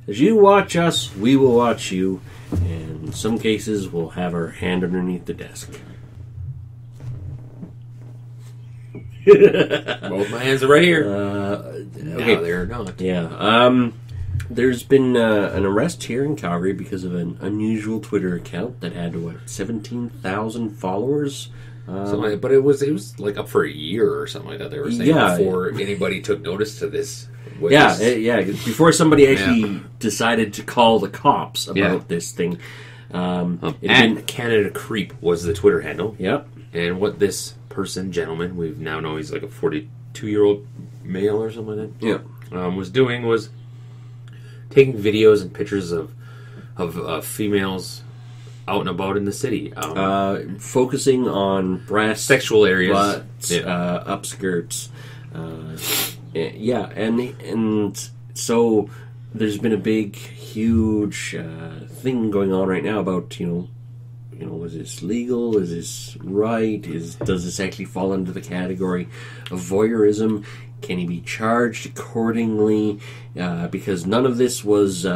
As you watch us, we will watch you. And in some cases, we'll have our hand underneath the desk. Both my hands are right here. Okay. No, they're not. Yeah. There's been an arrest here in Calgary because of an unusual Twitter account that had, 17,000 followers? But it was like up for a year or something like that. They were saying before anybody took notice to this. Before somebody actually decided to call the cops about this thing. Canada Creep was the Twitter handle. Yep. And what this gentleman, we now know he's like a 42-year-old male or something like that. Yeah. Was doing was taking videos and pictures of females out and about in the city, focusing on breasts, sexual areas, butts, upskirts, and so there's been a big, huge thing going on right now about is this legal? Is this right? Does this actually fall under the category of voyeurism? Can he be charged accordingly? Because none of this was.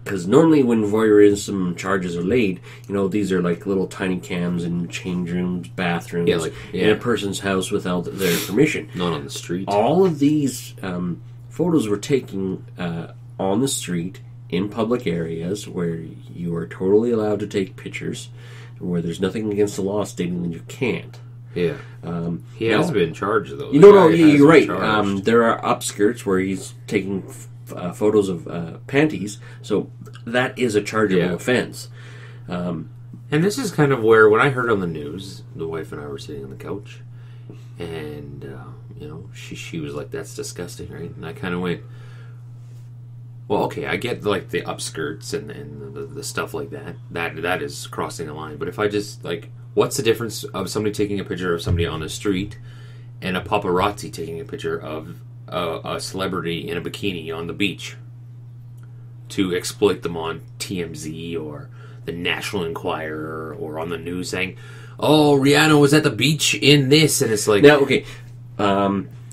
Because normally when voyeurism charges are laid, these are like little tiny cams in change rooms, bathrooms, in a person's house without their permission. Not on the street. All of these photos were taken on the street in public areas where you are totally allowed to take pictures, where there's nothing against the law stating that you can't. Yeah. He has been charged, though. You're right. There are upskirts where he's taking photos of panties, so that is a chargeable offense. And this is kind of where, when I heard on the news, the wife and I were sitting on the couch, and she was like, "That's disgusting," right? And I kind of went, "Well, okay, I get like the upskirts and the stuff like that. That is crossing a line. But if I just what's the difference of somebody taking a picture of somebody on the street and a paparazzi taking a picture of a celebrity in a bikini on the beach to exploit them on TMZ or the National Enquirer or on the news saying, 'Oh, Rihanna was at the beach in this,' and it's like..." Now, okay,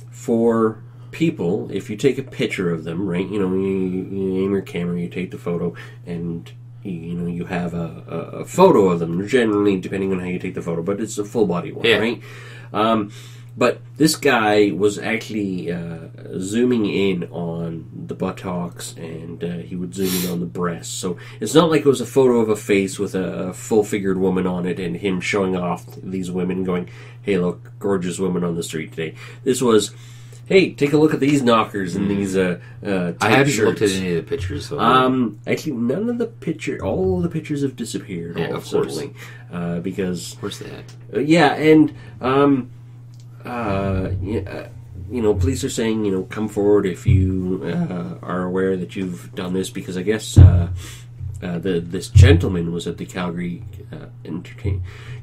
for people, if you take a picture of them, right, you aim your camera, you take the photo, and you have a photo of them, generally, depending on how you take the photo, but it's a full body one, right? But this guy was actually zooming in on the buttocks, and he would zoom in on the breasts. So it's not like it was a photo of a face with a full-figured woman on it and him showing off these women going, "Hey, look, gorgeous women on the street today." This was, "Hey, take a look at these knockers and these tight I haven't shirts." looked at any of the pictures. So actually, none of the all of the pictures have disappeared. Yeah, of course. Suddenly, because of course they had. Police are saying, come forward if you are aware that you've done this, because I guess this gentleman was at the Calgary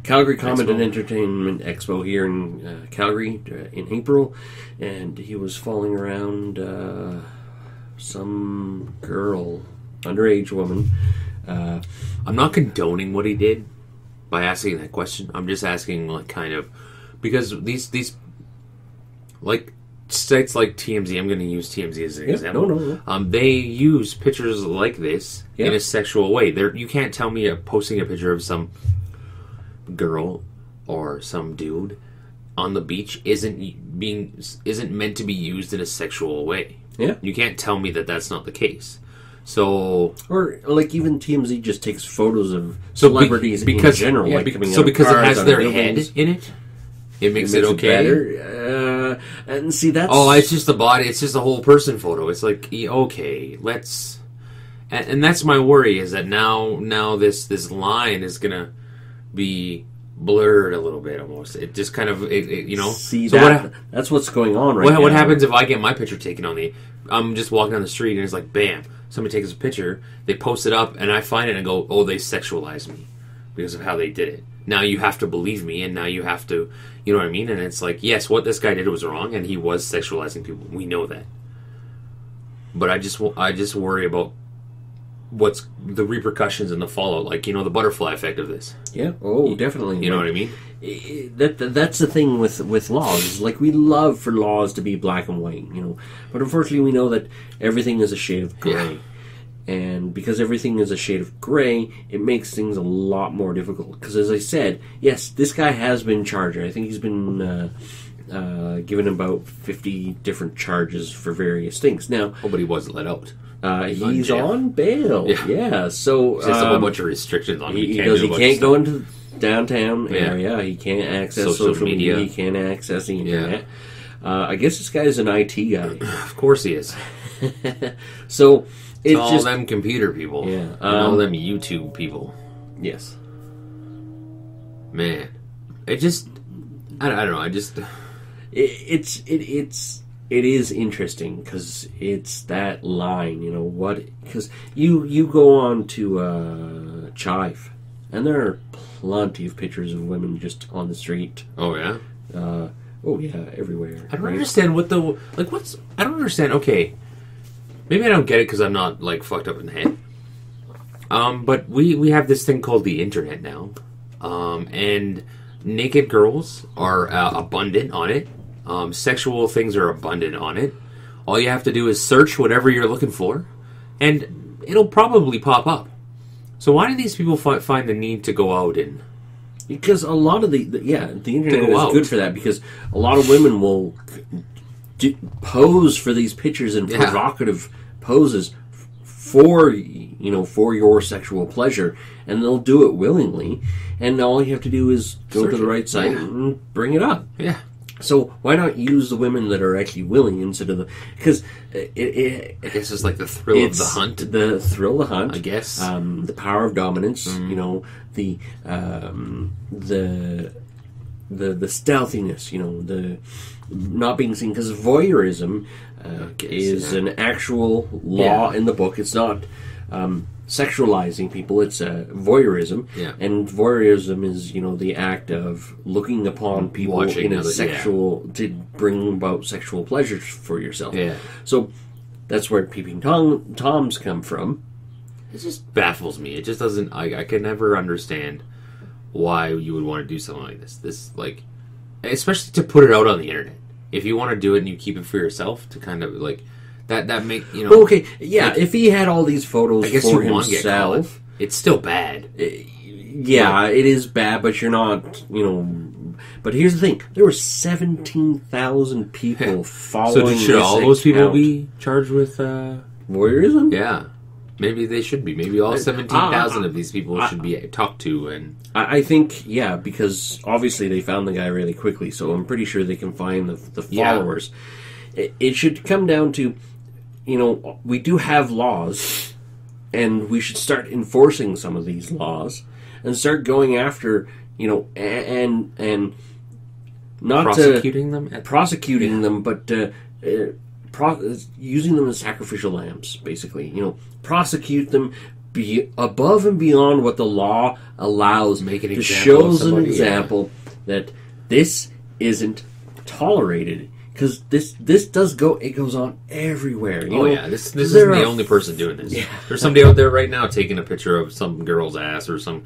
Comet and Entertainment Expo here in Calgary in April, and he was falling around some girl, underage woman. I'm not condoning what he did by asking that question. I'm just asking, because these sites like TMZ, I'm going to use TMZ as an example. No. They use pictures like this in a sexual way. You can't tell me posting a picture of some girl or some dude on the beach isn't meant to be used in a sexual way. Yeah, you can't tell me that that's not the case. So, or even TMZ just takes photos of celebrities in general, because it has their head in it. It makes it okay. Better. And see, that's... Oh, it's just the body. It's just a whole person photo. It's like, okay, let's... And that's my worry, is that now this line is going to be blurred a little bit, almost. It just kind of, See, so that's what's going on right now. What happens if I get my picture taken on I'm just walking down the street, and it's like, bam, somebody takes a picture, they post it up, and I find it and go, oh, they sexualized me because of how they did it. Now you have to believe me, and now you have to, you know what I mean? And it's like, yes, what this guy did was wrong, and he was sexualizing people. We know that. But I just worry about what's the repercussions and the fallout, the butterfly effect of this. Yeah. Oh, definitely. You know what I mean? That's the thing with laws. We love for laws to be black and white, but unfortunately we know that everything is a shade of gray. And because everything is a shade of gray, it makes things a lot more difficult. Because as I said, yes, this guy has been charged. I think he's been given about 50 different charges for various things. Now, but he wasn't let out. He's on bail. Yeah. So there's a whole bunch of restrictions on him. He can't go into the downtown area. He can't access social media. He can't access the internet. I guess this guy's an IT guy. Of course he is. So it's all just them computer people. Yeah. And all them YouTube people. Yes. Man, it just I don't know. I just it is interesting because it's that line, because you go on to Chive, and there are plenty of pictures of women just on the street. Oh yeah. Oh yeah, everywhere. I don't understand what I don't understand. Okay, maybe I don't get it because I'm not fucked up in the head. But we have this thing called the internet now, and naked girls are abundant on it. Sexual things are abundant on it. All you have to do is search whatever you're looking for, and it'll probably pop up. So why do these people find the need to go out and... Because a lot of the internet is good for that, because a lot of women will pose for these pictures and provocative poses for your sexual pleasure, and they'll do it willingly, and all you have to do is go to the right site and bring it up. Yeah. So why not use the women that are actually willing instead of because I guess it's like the thrill of the hunt. The thrill of the hunt, I guess. The power of dominance. The stealthiness. The not being seen, because voyeurism is an actual law in the book. It's not sexualizing people. It's voyeurism, and voyeurism is the act of looking upon people in a sexual to bring about sexual pleasure for yourself. Yeah. So that's where peeping toms come from. It just baffles me. It just doesn't. I can never understand why you would want to do something like this. Especially to put it out on the internet. If you want to do it and you keep it for yourself, to kind of that make Okay, yeah. If he had all these photos for himself, it's still bad. It is bad, but you're not. But here's the thing: there were 17,000 people following. So should all those people be charged with voyeurism? Yeah, maybe they should be. Maybe all 17,000 of these people should be talked to. And I think because obviously they found the guy really quickly, so I'm pretty sure they can find the followers. It should come down to. We do have laws, and we should start enforcing some of these laws, and start going after, and not prosecuting them, but using them as sacrificial lambs, basically. Prosecute them above and beyond what the law allows. To show an example that this isn't tolerated. Because this does go, it goes on everywhere. This isn't the only person doing this. Yeah. There's somebody out there right now taking a picture of some girl's ass or some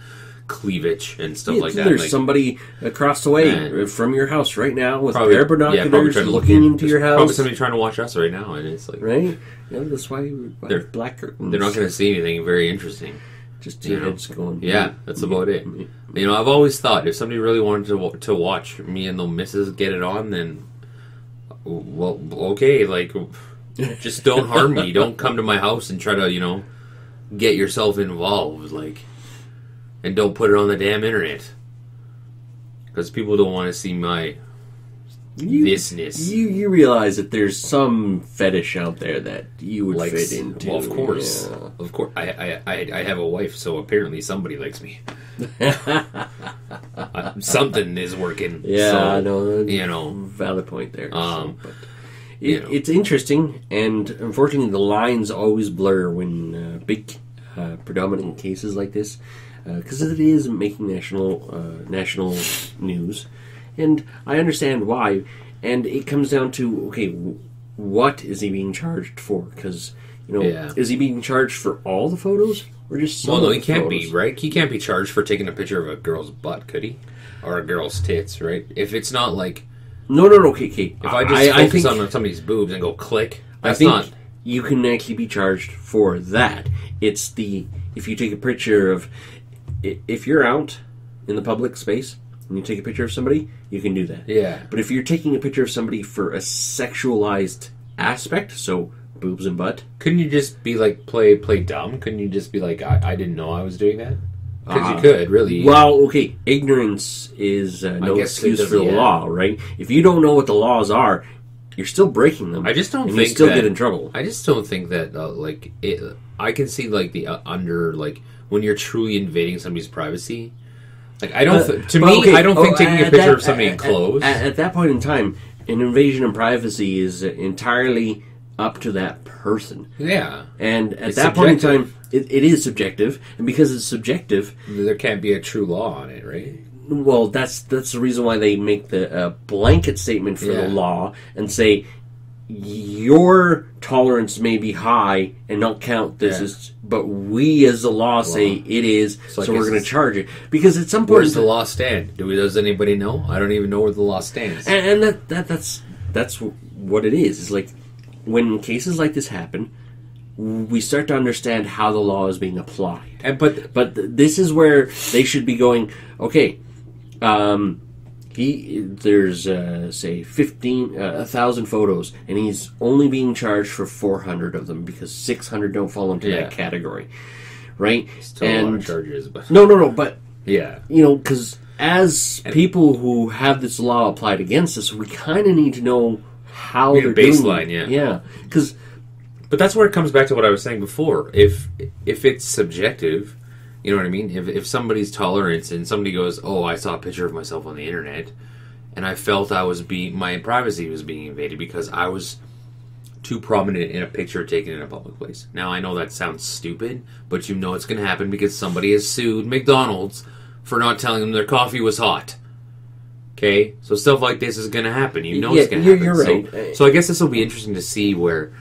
cleavage and stuff like that. There's somebody across the way from your house right now with their binoculars looking into your house. Probably somebody trying to watch us right now, and it's right. That's why they're black curtains. They're not going to see anything very interesting. Just two heads going. Yeah, that's about it. I've always thought if somebody really wanted to watch me and the missus get it on, then. Well, okay, just don't harm me. Don't come to my house and try to, get yourself involved, and don't put it on the damn internet. Because people don't want to see my thisness. You realize that there's some fetish out there that you would fit into. Well, of course. Yeah. Of course. I have a wife, so apparently somebody likes me. Something is working. Yeah, so, I know. Valid point there. It's interesting, and unfortunately, the lines always blur when big, predominant cases like this, because it is making national news, and I understand why. And it comes down to what is he being charged for? Because is he being charged for all the photos? Or just some no, he can't be, right? He can't be charged for taking a picture of a girl's butt, could he? Or a girl's tits, right? If it's not No, okay. If I just focus on somebody's boobs and go click, that's not... you can actually be charged for that. It's if you take a picture of, if you're out in the public space and you take a picture of somebody, you can do that. Yeah. But if you're taking a picture of somebody for a sexualized aspect, so boobs and butt, couldn't you just be like play dumb? Couldn't you just be like, I didn't know I was doing that? Because you could, really. Well, okay, ignorance is no excuse for the law, right? If you don't know what the laws are, you're still breaking them. I just don't and think you still that, get in trouble. I just don't think that, I can see, like, the when you're truly invading somebody's privacy. Like, I don't, I don't think taking a picture of somebody in clothes. At that point in time, an invasion of privacy is entirely up to that person. Yeah. And at that point in time, it is subjective, and because it's subjective, there can't be a true law on it, right? Well, that's the reason why they make the blanket statement for the law and say your tolerance may be high and not count this as, but we as the law say it is, so we're going to charge it. Because at some point, where does the law stand? Does anybody know? I don't even know where the law stands. And that's what it is. It's like when cases like this happen, we start to understand how the law is being applied. But this is where they should be going, okay, there's say 1,000 photos, and he's only being charged for 400 of them because 600 don't fall into that category, right? Still a lot of charges, but no, but yeah, because as people who have this law applied against us, we kind of need to know how they're baseline, doing it. Yeah, because. But that's where it comes back to what I was saying before. If it's subjective, you know what I mean? If somebody's tolerance and somebody goes, oh, I saw a picture of myself on the internet, and I felt my privacy was being invaded because I was too prominent in a picture taken in a public place. Now, I know that sounds stupid, but you know it's going to happen because somebody has sued McDonald's for not telling them their coffee was hot. Okay? So stuff like this is going to happen. You know it's going to happen. You're right. So I guess this will be interesting to see where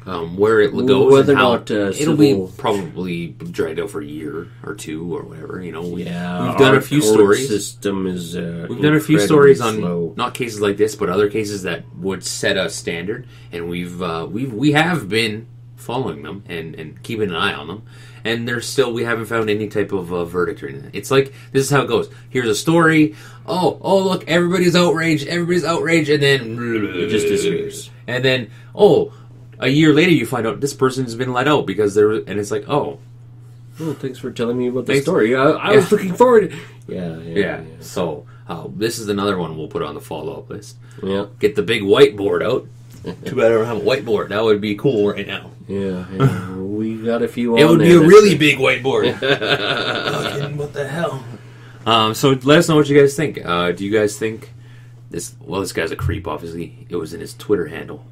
it goes, whether and how or not it'll be probably dragged out for a year or two or whatever. You know, we've done a few stories. System is we've done a few stories on slow. Not cases like this, but other cases that would set a standard, and we have been following them and keeping an eye on them. And we haven't found any type of verdict or anything. It's like, this is how it goes. Here's a story. Oh, look, everybody's outraged, and then it just disappears. And then, a year later, you find out this person has been let out because and it's like, oh, thanks for telling me about the story. I was looking forward. Yeah. So this is another one we'll put on the follow-up list. Yeah. Get the big whiteboard out. Too bad I don't have a whiteboard. That would be cool right now. Yeah. We got a few. It would be a really big whiteboard. What the hell? So let us know what you guys think. Do you guys think this? Well, this guy's a creep. Obviously, it was in his Twitter handle.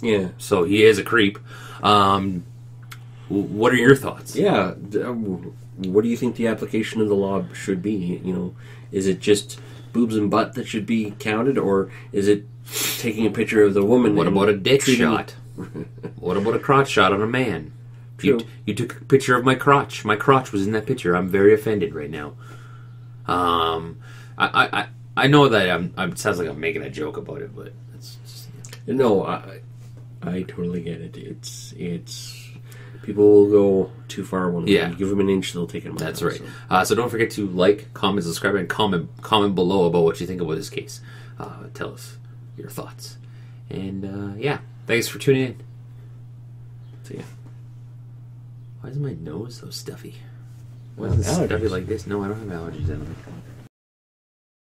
Yeah. So he is a creep. What are your thoughts? Yeah. What do you think the application of the law should be? You know, is it just boobs and butt that should be counted, or is it taking a picture of the woman? What about a dick shot? What about a crotch shot on a man? You took a picture of my crotch. My crotch was in that picture. I'm very offended right now. I know that it sounds like I'm making a joke about it, but it's just, no. I totally get it. It's people will go too far when you give them an inch, they'll take it a mile. That's right. So don't forget to like, comment, subscribe, and comment below about what you think about this case. Tell us your thoughts. And thanks for tuning in. See ya. Why is my nose so stuffy? Why is it stuffy like this? No, I don't have allergies. I don't think.